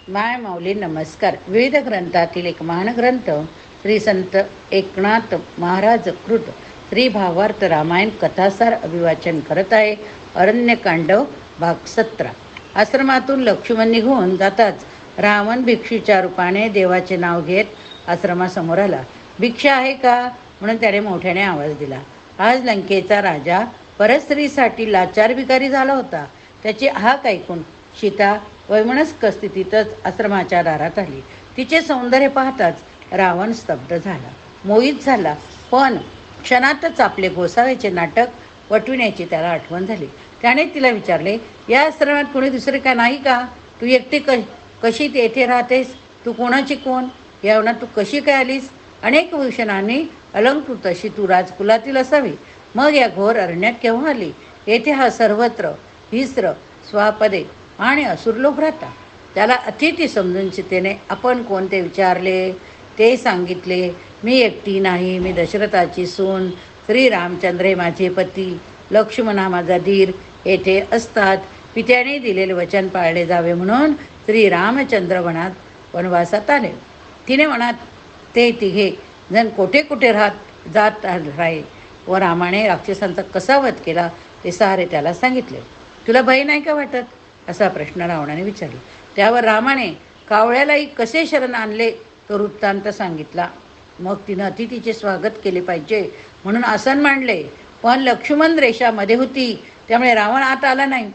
माय माऊली नमस्कार. विविध ग्रंथातील एक महान ग्रंथ श्री संत एकनाथ महाराज कृत श्री भावार्थ रामायण कथासार अभिवाचन करत आहे. अरण्यकांडव भाग 17. आश्रमातून लक्ष्मण निघून जाताच रावण भिक्षूच्या रूपाने देवाचे नाव घेत आश्रमासमोर आला. भिक्षा आहे का म्हणून त्याने मोठ्याने आवाज दिला. आज लंकेचा राजा परस्त्रीसाठी लाचार भिकारी झाला होता. त्याची हाक ऐकून सीता वैमनस्क स्थितीतच आश्रमाच्या दारात आली. तिचे सौंदर्य पाहताच रावण स्तब्ध झाला, मोहित झाला. पण क्षणातच आपले गोसाव्याचे नाटक वटविण्याची त्याला आठवण झाली. त्याने तिला विचारले, या आश्रमात कोणी दुसरे का नाही का? तू एकटी कशी येथे राहतेस? तू कोणाची कोण? या वनात तू कशी काय आलीस? अनेक भूषणांनी अलंकृत अशी तू राजकुलातील असावी. मग या घोर अरण्यात केव्हा आली? येथे हा सर्वत्र हिस्र स्वापदे आणि असुर लोक राहतात. त्याला अतिथी समजून सीतेने आपण कोणते विचारले ते सांगितले. मी एकटी नाही, मी दशरथाची सून. श्री रामचंद्र हे माझे पती, लक्ष्मण हा माझा धीर येथे असतात. पित्याने दिलेले वचन पाळले जावे म्हणून श्री रामचंद्र वनात वनवासात आले. तिने वनात ते तिघे जण कुठे कुठे जात राहिले व रामाने राक्षसांचा कसा वध केला ते सारे त्याला सांगितले. तुला भय नाही का वाटत? असा प्रश्न रावणाने विचारला. त्यावर रामाने कावळ्यालाही कसे शरण आणले तो वृत्तांत सांगितला. मग तिनं अतिथीचे स्वागत केले पाहिजे म्हणून आसन मांडले. पण लक्ष्मण रेषामध्ये होती त्यामुळे रावण आत आला नाही.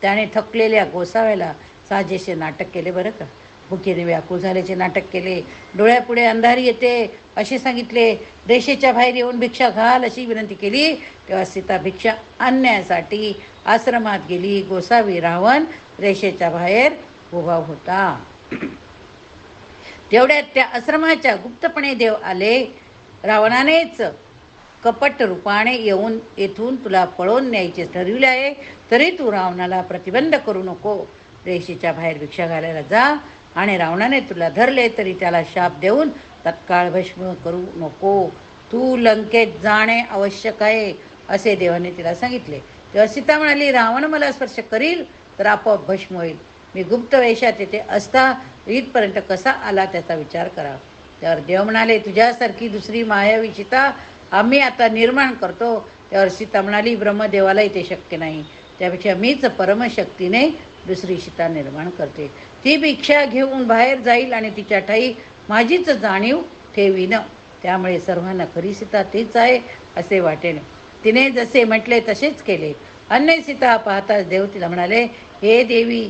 त्याने थकलेल्या गोसाव्याला साजेसे नाटक केले बरं का. भुकेने व्याकुळ झाल्याचे नाटक केले. डोळ्यापुढे अंधारी येते असे सांगितले. रेषेच्या बाहेर येऊन भिक्षा घाल अशी विनंती केली. तेव्हा सीता भिक्षा आणण्यासाठी आश्रमात गेली. गोसावी रावण रेषेच्या बाहेर उभा होता. तेवढ्यात त्या आश्रमाच्या गुप्तपणे देव आले. रावणानेच कपट रूपाने येथून तुला पळवून न्यायचे ठरविले आहे, तरी तू रावणाला प्रतिबंध करू नको. रेषेच्या बाहेर भिक्षा घालायला जा. आणि रावणाने तुला धरले तरी त्याला शाप देऊन तत्काळ भस्म करू नको. तू लंकेत जाणे आवश्यक आहे असे देवाने तिला सांगितले. तेव्हा सीता म्हणाली, रावण मला स्पर्श करील तर आपोआप भस्म होईल. मी गुप्त वेशात येथे असता इथपर्यंत कसा आला त्याचा विचार करा. त्यावर देव म्हणाले, तुझ्यासारखी दुसरी मायावी सीता आम्ही आता निर्माण करतो. त्यावर सीता म्हणाली, ब्रह्मदेवालाही ते शक्य नाही. त्यापेक्षा मीच परमशक्तीने दुसरी सीता निर्माण करते. ती भिक्षा घेऊन बाहेर जाईल आणि तिच्या ठाई माझीच जाणीव ठेवीन. त्यामुळे सर्वांना खरी सीता तीच आहे असे वाटेल. तिने जसे म्हटले तसेच केले. अन्य सीता पाहताच देव तिला म्हणाले, हे देवी,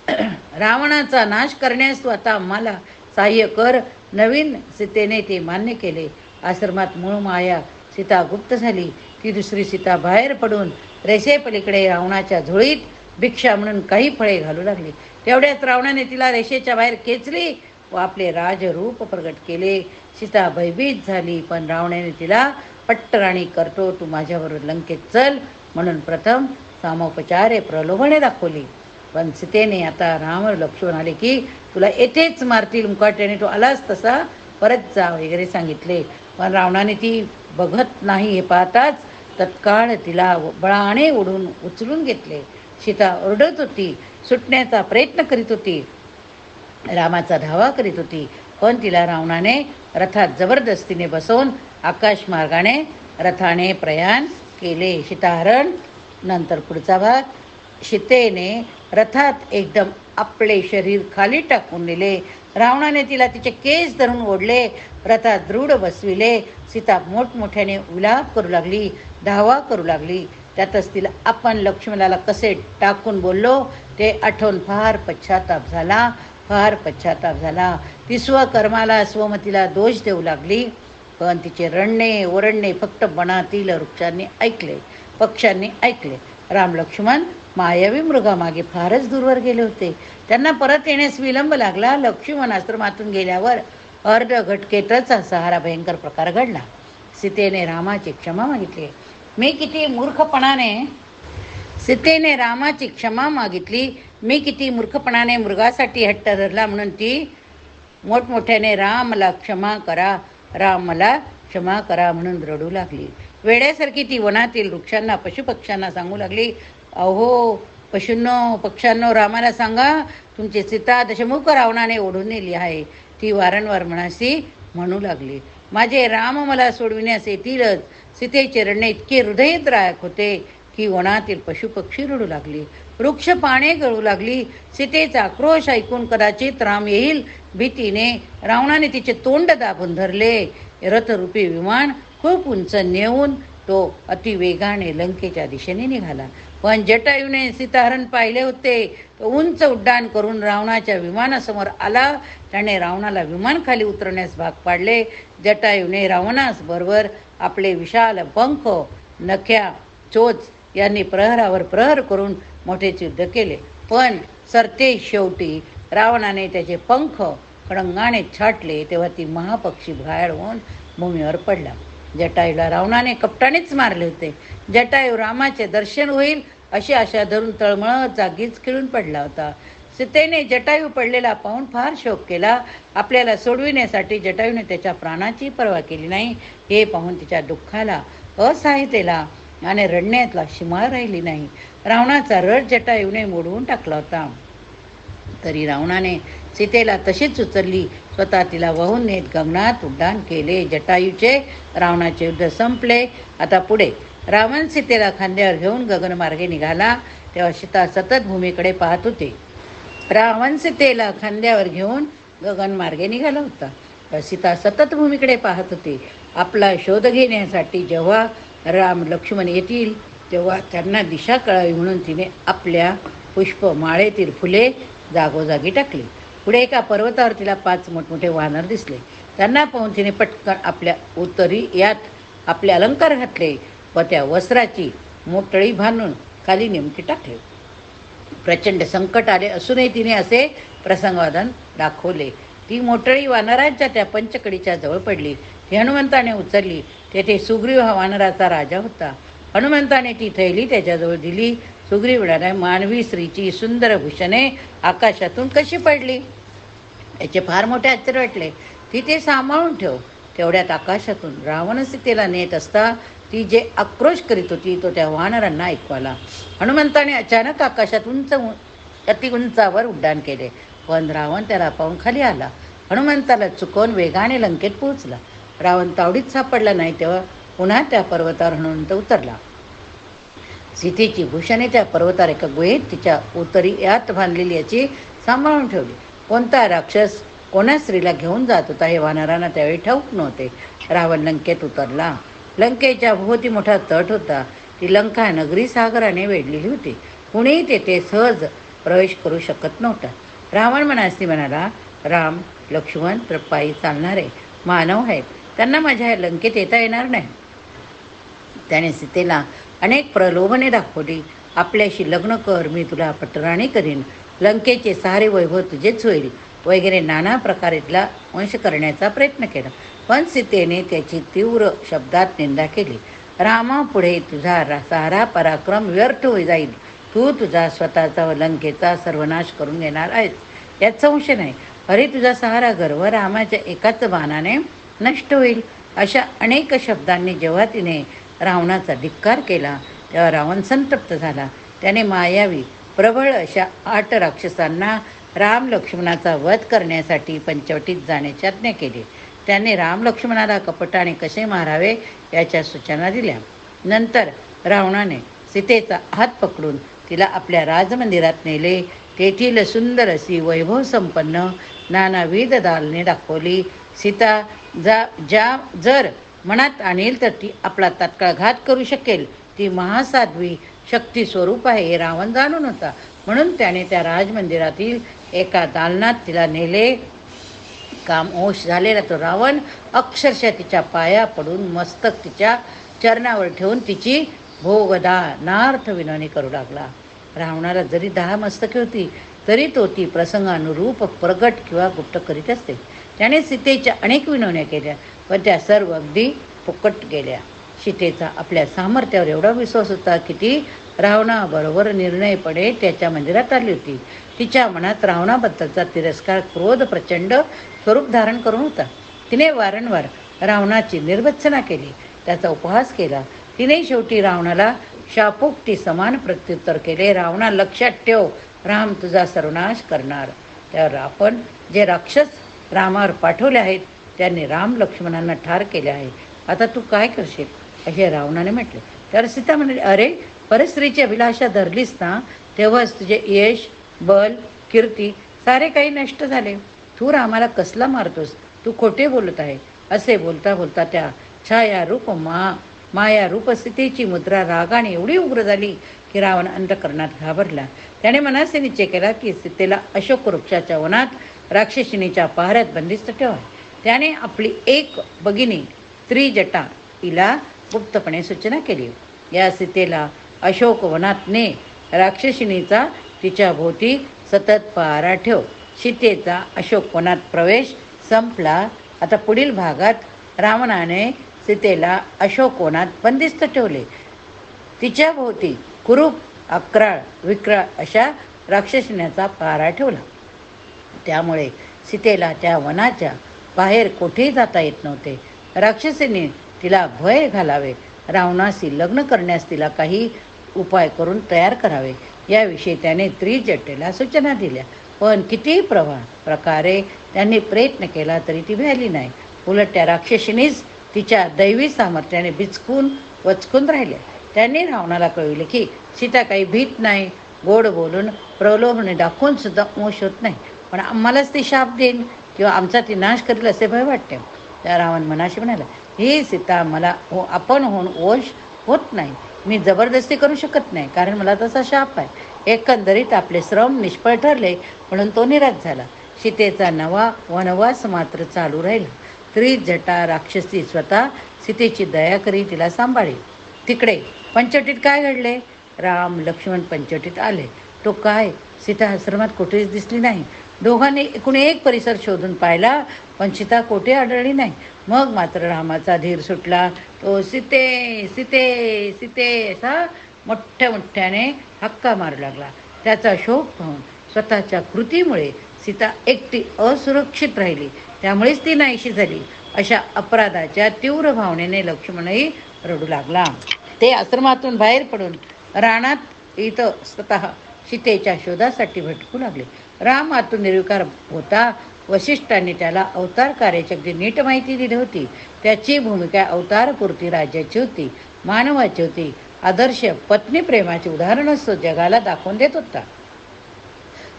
रावणाचा नाश करण्यास तू आता आम्हाला सहाय्य कर. नवीन सीतेने ते मान्य केले. आश्रमात मूळ माया सीता गुप्त झाली. ती दुसरी सीता बाहेर पडून रेषेपलीकडे रावणाच्या झोळीत भिक्षा म्हणून काही फळे घालू लागली. तेवढ्याच रावणाने तिला रेषेच्या बाहेर खेचली व आपले राजरूप प्रगट केले. सीता भयभीत झाली. पण रावणाने तिला पट्टराणी करतो, तू माझ्याबरोबर लंकेत चल म्हणून प्रथम सामोपचारे प्रलोभने दाखवली. पण सीतेने आता राम लक्ष्मण आले की तुला येथेच मारतील, मुकाट्याने तू आलास तसा परत जा वगैरे सांगितले. पण रावणाने ती बघत नाही हे पाहताच तत्काळ तिला बळाने ओढून उचलून घेतले. सीता ओरडत होती, सुटण्याचा प्रयत्न करीत होती, रामाचा धावा करीत होती. पण तिला रावणाने रथात जबरदस्तीने बसवून आकाशमार्गाने रथाने प्रयाण केले. सीताहरण नंतर पुढचा भाग. सीतेने रथात एकदम आपले शरीर खाली टाकून दिले. रावणाने तिला तिचे केस धरून ओढले, रथात दृढ बसविले. सीता मोठमोठ्याने विलाप करू लागली, धावा करू लागली. त्यातच तिला आपण लक्ष्मणाला कसे टाकून बोललो ते आठवून फार पश्चाताप झाला. ती स्वकर्माला स्वमतीला दोष देऊ लागली. पण तिचे रडणे ओरडणे फक्त वनातील वृक्षांनी ऐकले, पक्ष्यांनी ऐकले. राम लक्ष्मण मायावी मृगामागे फारच दूरवर गेले होते. त्यांना परत येण्यास विलंब लागला. लक्ष्मण आश्रमातून गेल्यावर अर्ध घटकेतच असा हा भयंकर प्रकार घडला. सीतेने रामाची क्षमा मागितली. मी किती मूर्खपणाने मृगासाठी हट्ट धरला म्हणून ती मोठमोठ्याने राम मला क्षमा करा म्हणून रडू लागली. वेड्यासारखी ती वनातील वृक्षांना पशुपक्ष्यांना सांगू लागली, अहो पशूंनो पक्ष्यांनो रामाला सांगा, तुमची सीता दशमुख रावणाने ओढून नेली आहे. ती वारंवार म्हणू लागली, माझे राम मला सोडविण्यास येतीलच. सीतेचे रडणे इतके हृदयद्रायक होते की वनातील पशुपक्षी रडू लागली, वृक्ष पाने गळू लागली. सीतेचा आक्रोश ऐकून कदाचित राम येईल भीतीने रावणाने तिचे तोंड दाबून धरले. रथरूपी विमान खूप उंच नेऊन तो अतिवेगाने लंकेच्या दिशेने निघाला. पण जटायूने सीताहरण पाहिले होते. तो उंच उड्डाण करून रावणाच्या विमानासमोर आला. त्याने रावणाला विमान खाली उतरण्यास भाग पाडले. जटायूने रावणास बरोबर आपले विशाल पंख, नख्या, चोच यांनी प्रहरावर प्रहर करून मोठेच युद्ध केले. पण सरते शेवटी रावणाने त्याचे पंख खडंगाने छाटले, तेव्हा ती महापक्षी घायल होऊन भूमीवर पडला. जटायूला रावणाने कपटानेच मारले होते. जटायू रामाचे दर्शन होईल अशी आशा धरून तळमळत जागीच खिळून पडला होता. सीतेने जटायू पडलेला पाहून फार शोक केला. आपल्याला सोडविण्यासाठी जटायूने त्याच्या प्राणाची पर्वा केली नाही हे पाहून तिच्या दुःखाला असहाय्यतेला आणि रडण्यातला शिमाळ राहिली नाही. रावणाचा रड जटायूने मोडवून टाकला होता. तरी रावणाने सीतेला तशीच उचलली, स्वतः तिला वाहून नेत गगनात उड्डाण केले. जटायूचे रावणाचे युद्ध संपले. आता पुढे रावण सीतेला खांद्यावर घेऊन गगनमार्गे निघाला. तेव्हा सीता सतत भूमीकडे पाहत होते. रावण सीतेला खांद्यावर घेऊन गगनमार्गे निघाला होता. सीता सतत भूमीकडे पाहत होती. आपला शोध घेण्यासाठी जेव्हा राम लक्ष्मण येतील तेव्हा त्यांना दिशा कळावी म्हणून तिने आपल्या पुष्पमाळेतील फुले जागोजागी टाकली. पुढे एका पर्वतावर तिला 5 मोठमोठे वानर दिसले. त्यांना पाहून तिने पटकन आपल्या उत्तरी यात आपले अलंकार घातले व त्या वस्त्राची मोटळी बांधून खाली नेमके टाकले. प्रचंड संकट आले असूनही तिने असे प्रसंगवादन दाखवले. ती मोटळी वानरांच्या त्या पंचकडीच्या जवळ पडली. ती हनुमंताने उचलली. तेथे सुग्रीव हा वानराचा राजा होता. हनुमंताने ती थैली त्याच्याजवळ दिली. सुग्रीव म्हणाला, मानवी स्त्रीची सुंदर भूषणे आकाशातून कशी पडली? याचे फार मोठे आश्चर्य वाटले. ती ते सांभाळून ठेव. तेवढ्यात आकाशातून रावण सीतेला नेत असता ती जे आक्रोश करीत होती तो त्या वानरांना ऐकू आला. हनुमंताने अचानक आकाशात अति उंचावर उड्डाण केले. पण रावण त्याला पाहून खाली आला. हनुमंताला चुकवून वेगाने लंकेत पोहोचला. रावण तावडीत सापडला नाही तेव्हा पुन्हा त्या पर्वतावर हनुमंत उतरला. सीतेची भूषणे त्या पर्वतावर एका गुहेत तिच्या उत्तरी यात बांधलेली याची सांभाळून ठेवली. कोणता राक्षस कोणा स्त्रीला घेऊन जात होता हे वानरांना त्यावेळी ठाऊक नव्हते. रावण लंकेत उतरला. लंकेच्या भोवती मोठा तट होता. ती लंका नगरी सागराने वेढलेली होती. कुणीही तेथे सहज प्रवेश करू शकत नव्हता. रावण मनासी म्हणाला, राम लक्ष्मण तर पायी चालणारे मानव आहेत, त्यांना माझ्या या लंकेत येता येणार नाही. त्याने सीतेला अनेक प्रलोभने दाखवली. आपल्याशी लग्न कर, मी तुला पटराणी करीन, लंकेचे सारे वैभव तुझेच होईल वगैरे नाना प्रकारेतला वंश करण्याचा प्रयत्न केला. पण सीतेने त्याची तीव्र शब्दात निंदा केली. रामापुढे तुझा सारा पराक्रम व्यर्थ होई जाईल. तू तुझा स्वतःचा व लंकेचा सर्वनाश करून घेणार आहेस यात संशय नाही. अरे तुझा सहारा गर्व रामाच्या एकाच बाणाने नष्ट होईल. अशा अनेक शब्दांनी जेव्हा तिने रावणाचा धिक्कार केला तेव्हा रावण संतप्त झाला. त्याने मायावी प्रबळ अशा 8 राक्षसांना राम लक्ष्मणाचा वध करण्यासाठी पंचवटीत जाण्याची आज्ञा केली. त्याने राम लक्ष्मणाला कपटाने कसे मारावे याच्या सूचना दिल्या. नंतर रावणाने सीतेचा हात पकडून तिला आपल्या राजमंदिरात नेले. तेथील सुंदर अशी वैभव संपन्न नानाविध दालने दाखवली. सीता जर मनात आणेल तर ती आपला तात्काळ घात करू शकेल. ती महासाध्वी शक्ती स्वरूप आहे हे रावण जाणून होता. म्हणून त्याने त्या राजमंदिरातील एका दालनात तिला नेले. कामोश झालेला तो रावण अक्षरशः तिच्या पाया पडून मस्तक तिच्या चरणावर ठेवून तिची भोगदानार्थ विनवणी करू लागला. रावणाला जरी 10 मस्तके होती तरी तो ती प्रसंगानुरूप प्रगट किंवा गुप्त करीत असते. त्याने सीतेच्या अनेक विनवण्या केल्या पण त्या सर्व अगदी फुकट गेल्या. सीतेचा आपल्या सामर्थ्यावर एवढा विश्वास होता की ती रावणाबरोबर निर्णयपणे त्याच्या मंदिरात आली होती. तिच्या मनात रावणाबद्दलचा तिरस्कार, क्रोध प्रचंड स्वरूप धारण करून होता. तिने वारंवार रावणाची निर्भत्सना केली, त्याचा उपहास केला. तिने शेवटी रावणाला शापोक्ती समान प्रत्युत्तर केले. रावणा, लक्षात ठेव, राम तुझा सर्वनाश करणार. त्यावर आपण जे राक्षस रामावर पाठवले आहेत त्यांनी राम लक्ष्मणांना ठार केले आहे. आता तू काय करशील, असे रावणाने म्हटले. त्यावर सीता म्हणाली, अरे परस्त्रीची अभिलाषा धरलीस ना, तेव्हाच तुझे यश, बल, कीर्ती सारे काही नष्ट झाले. तू रामाला कसला मारतोस, तू खोटे बोलत आहे. असे बोलता बोलता त्या छाया माया रूप सीतेची मुद्रा रागाने एवढी उग्र झाली की रावण अंतःकरणात घाबरला. त्याने मनाचे निश्चय केला की सीतेला अशोक वृक्षाच्या वनात राक्षसिणीच्या पहाऱ्यात बंदिस्त ठेवा. त्याने आपली एक भगिनी त्रिजटा हिला गुप्तपणे सूचना केली. या सीतेला अशोक वनात ने, राक्षसिणीचा तिच्या भोवती सतत पहारा ठेव. सीतेचा अशोक वनात प्रवेश संपला. आता पुढील भागात रावणाने सीतेला अशोक वनात बंदिस्त ठेवले. तिच्या भोवती कुरूप, अक्राळ, विक्राळ अशा राक्षसिण्याचा पहारा ठेवला. त्यामुळे सीतेला त्या वनाच्या बाहेर कोठेही जाता येत नव्हते. राक्षसीने तिला भय घालावे, रावणाशी लग्न करण्यास तिला काही उपाय करून तयार करावे याविषयी त्याने त्रिजटेला सूचना दिल्या. पण कितीही प्रकारे त्यांनी प्रयत्न केला तरी ती भ्याली नाही. उलट त्या राक्षसीनेच तिच्या दैवी सामर्थ्याने वचकून राहिल्या. त्यांनी रावणाला कळविले की सीता काही भीत नाही, गोड बोलून प्रलोभने दाखवून सुद्धा मोश होत नाही, पण आम्हालाच ती शाप देईल किंवा आमचा ती नाश करेल असे भय वाटते. त्या रावण मनाशी म्हणाला, ही सीता मला आपण होऊन वश होत नाही. मी जबरदस्ती करू शकत नाही, कारण मला तसा शाप आहे. एकंदरीत आपले श्रम निष्फळ ठरले म्हणून तो निराश झाला. सीतेचा नवा वनवास मात्र चालू राहिला. त्रिजटा राक्षसी स्वतः सीतेची दया करी तिला सांभाळी. तिकडे पंचवटीत काय घडले, राम लक्ष्मण पंचवटीत आले. तो काय, सीता आश्रमात कुठेच दिसली नाही. दोघांनी एकूण एक परिसर शोधून पाहिला, पण सीता कोठे आढळली नाही. मग मात्र रामाचा धीर सुटला. तो सीते सीते सीते असा मोठ्याने हक्का मारू लागला. त्याचा शोक पाहून स्वतःच्या कृतीमुळे सीता एकटी असुरक्षित राहिली, त्यामुळेच ती नाहीशी झाली अशा अपराधाच्या तीव्र भावनेने लक्ष्मणही रडू लागला. ते आश्रमातून बाहेर पडून रानात इथं स्वतः सीतेच्या शोधासाठी भटकू लागले. राम आतून निर्विकार होता. वसिष्ठांनी त्याला अवतार कार्याची अगदी नीट माहिती दिली होती. त्याची भूमिका अवतारपूर्ती राज्याची होती, मानवाची होती. आदर्श पत्नी प्रेमाचे उदाहरणच तो जगाला दाखवून देत होता.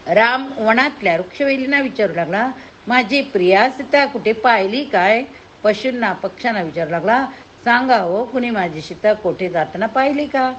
राम वनातल्या वृक्षवेलींना विचारू लागला, माझी प्रिया सीता कुठे पाहिली काय? पशूंना पक्ष्यांना विचारू लागला, सांगा हो, कुणी माझी सीता कोठे जाताना पाहिली का?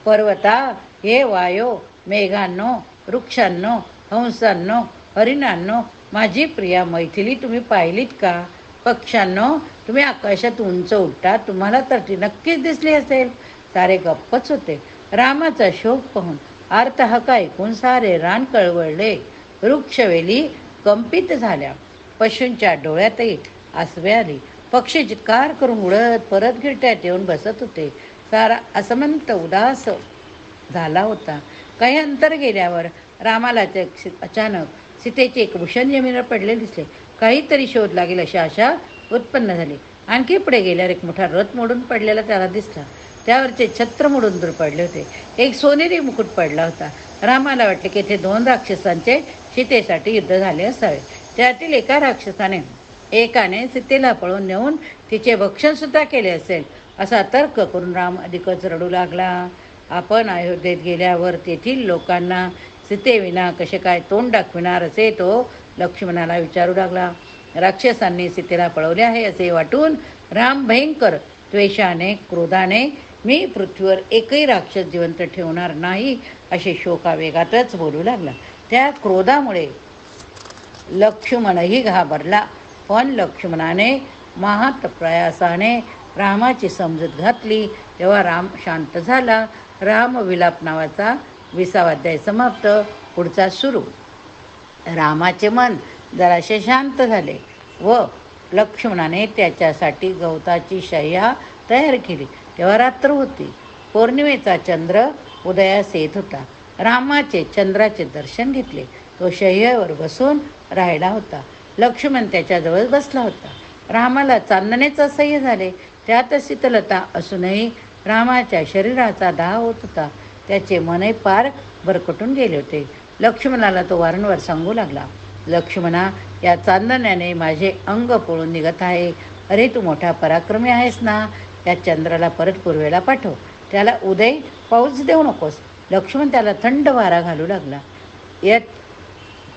पर्वता, हे वायो, मेघांनो, वृक्षांनो, हंसांनो, हरिणांनो, माझी प्रिया मैथिली तुम्ही पाहिलीत का? पक्ष्यांनो, तुम्ही आकाशात उंच उडता, तुम्हाला तर ती नक्कीच दिसली असेल. सारे गप्पच होते. रामाचा शोक पाहून आर्तहाक ऐकून सारे रान कळवळले. वृक्षवेली कंपित झाल्या. पशूंच्या डोळ्यातही आसवे आली. पक्षी चित्कार करून उडत परत गिरट्यात येऊन बसत होते. सारा असमंत उदास झाला होता. काही अंतर गेल्यावर रामाला अचानक सीतेचे एक भूषण जमिनीवर पडले दिसले. काहीतरी शोध लागेल अशी आशा उत्पन्न झाली. आणखी पुढे गेल्यावर एक मोठा रथ मोडून पडलेला त्याला दिसला. त्यावरचे छत्र मोडून दूर पडले होते. एक सोनेरी मुकुट पडला होता. रामाला वाटले की येथे 2 राक्षसांचे सीतेसाठी युद्ध झाले असावे. त्यातील एकाने सीतेला पळून नेऊन तिचे भक्षण सुद्धा केले असेल असा तर्क करून राम अधिकच रडू लागला. आपण अयोध्येत गेल्यावर तेथील लोकांना सीतेविना कसे काय तोंड दाखविणार असे तो लक्ष्मणाला विचारू लागला. राक्षसांनी सीतेला पळवले आहे असे वाटून राम भयंकर द्वेषाने, क्रोधाने, मी पृथ्वीवर एकही राक्षस जिवंत ठेवणार नाही असे शोकावेगातच बोलू लागला. त्या क्रोधामुळे लक्ष्मणही घाबरला. पण लक्ष्मणाने महात प्रयासाने रामाची समजूत घातली तेव्हा राम शांत झाला. राम विलाप नावाचा 20वा अध्याय समाप्त. पुढचा सुरू. रामाचे मन जराशे शांत झाले व लक्ष्मणाने त्याच्यासाठी गवताची शय्या तयार केली. तेव्हा रात्र होती. पौर्णिमेचा चंद्र उदयास येत होता. रामाचे चंद्राचे दर्शन घेतले. तो शय्येवर बसून राहिला होता. लक्ष्मण त्याच्याजवळ बसला होता. रामाला चांदणेच असह्य झाले. त्यात शीतलता असूनही रामाच्या शरीराचा दाह होत होता. त्याचे मनही पार भरकटून गेले होते. लक्ष्मणाला तो वारंवार सांगू लागला, लक्ष्मणा, या चांदण्याने माझे अंग पळून निघत आहे. अरे तू मोठा पराक्रमी आहेस ना, या चंद्राला परत पूर्वेला पाठव. त्याला उदय पाऊस देऊ नकोस. लक्ष्मण त्याला थंड वारा घालू लागला. यात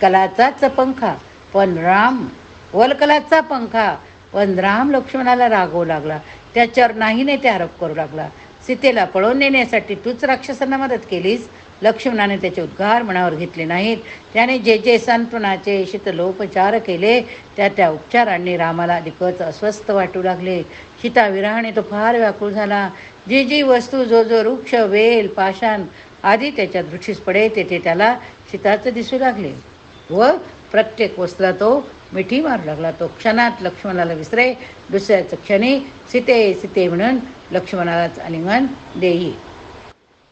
कलाचाच पंखा पण राम वलकलाचा पंखा पण राम लक्ष्मणाला रागवू लागला. त्याच्यावर नाही ते आरोप करू लागला. सीतेला पळवून नेण्यासाठी तूच राक्षसांना मदत केलीस. लक्ष्मणाने त्याचे उद्गार मनावर घेतले नाहीत. त्याने जे जे सांत्वनाचे शीतलोपचार केले त्या उपचारांनी रामाला अधिकच अस्वस्थ वाटू लागले. सीताविरहाने तो फार व्याकुळ झाला. जी जी वस्तू, जो जो वृक्ष, वेल, पाषाण आदी त्याच्या दृष्टीस पडे तेथे त्याला सीताच दिसू लागले व प्रत्येक वस्तूला तो मिठी मारू लागला. तो क्षणात लक्ष्मणाला विसरे. दुसऱ्याच क्षणी सीते सीते म्हणून लक्ष्मणालाच आलिंगन देई.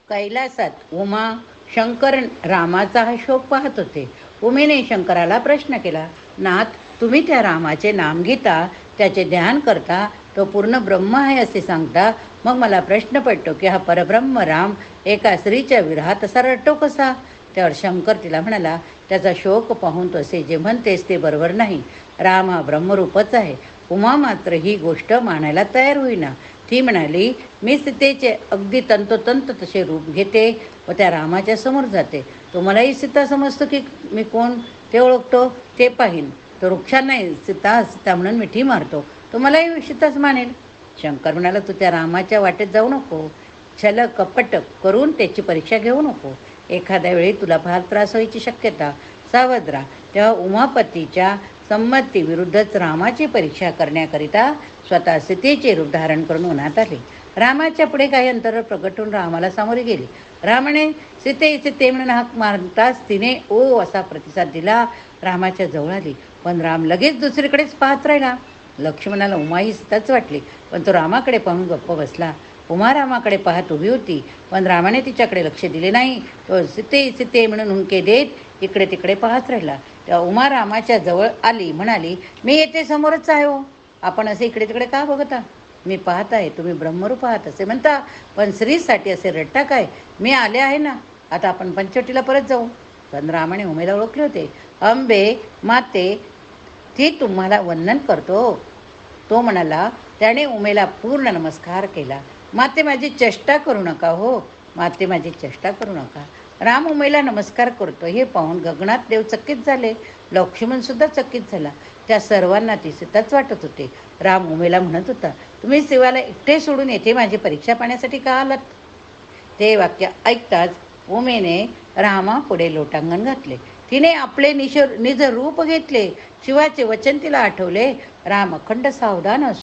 कैलासात उमा शंकर रामाचा हा शोक पाहत होते. उमेने शंकराला प्रश्न केला, नाथ, तुम्ही त्या रामाचे नाम घेता, त्याचे ध्यान करता, तो पूर्ण ब्रह्म आहे असे सांगता, मग मला प्रश्न पडतो की हा परब्रह्म राम एका स्त्रीच्या विरहात असा रडतो कसा? त्यावर शंकर तिला म्हणाला, त्याचा शोक पाहून तो असे जे म्हणतेस ते बरोबर नाही. राम हा ब्रह्मरूपच आहे. उमा मात्र ही गोष्ट मानायला तयार होईना. ती म्हणाली, मी सीतेचे अगदी तंतोतंत तसे रूप घेते व त्या रामाच्या समोर जाते. तुम्हालाही सीता समजतो की मी कोण ते ओळखतो, ते पाहीन. तो वृक्षांनाही सीता सीता म्हणून मिठी मारतो. तुम्हालाही सीताच मानेल. शंकर म्हणाला, तू त्या रामाच्या वाटेत जाऊ नको. छल कपट करून त्याची परीक्षा घेऊ नको. एखाद्या वेळी तुला फार त्रास व्हायची शक्यता. सावध राहा. तेव्हा उमापतीच्या संमतीविरुद्धच रामाची परीक्षा करण्याकरिता स्वतः सीतेचे रूप धारण करून उन्हात आले. रामाच्या पुढे काही अंतरावर प्रकट होऊन रामाला सामोरे गेले. रामाने सीते सीते म्हणून हाक मारताच तिने ओ असा प्रतिसाद दिला. रामाच्या जवळ आली, पण राम लगेच दुसरीकडेच पाहत राहिला. लक्ष्मणाला उमा ही सीताच वाटली, पण तो रामाकडे पाहून गप्प बसला. उमा रामाकडे पाहत उभी होती, पण रामाने तिच्याकडे लक्ष दिले नाही. तो सीते सीते म्हणून हुंके देत इकडे तिकडे पाहत राहिला. तेव्हा उमा रामाच्या जवळ आली, म्हणाली, मी येथे समोरच आहे हो. आपण असे इकडे तिकडे का बघता? मी पाहत आहे, तुम्ही ब्रह्मरूप आहात असे म्हणता, पण स्त्रीसाठी असे रडता काय? मी आले आहे ना, आता आपण पंचवटीला परत जाऊ. पण रामाने उमेला ओळखले होते. अंबे माते, ती तुम्हाला वंदन करतो. तो म्हणाला. त्याने उमेला पूर्ण नमस्कार केला. माते माझी चेष्टा करू नका हो, माते माझी चेष्टा करू नका. राम उमेला नमस्कार करतो हे पाहून गगनात देव चकित झाले. लक्ष्मण सुद्धा चकित झाला. त्या सर्वांना ती सीताच वाटत होते. राम उमेला म्हणत होता, तुम्ही शिवाला एकटे सोडून येथे माझी परीक्षा पाहण्यासाठी का आलात? ते वाक्य ऐकताच उमेने रामापुढे लोटांगण घातले. तिने आपले निज रूप घेतले. शिवाचे वचन तिला आठवले. राम अखंड सावधान असतो.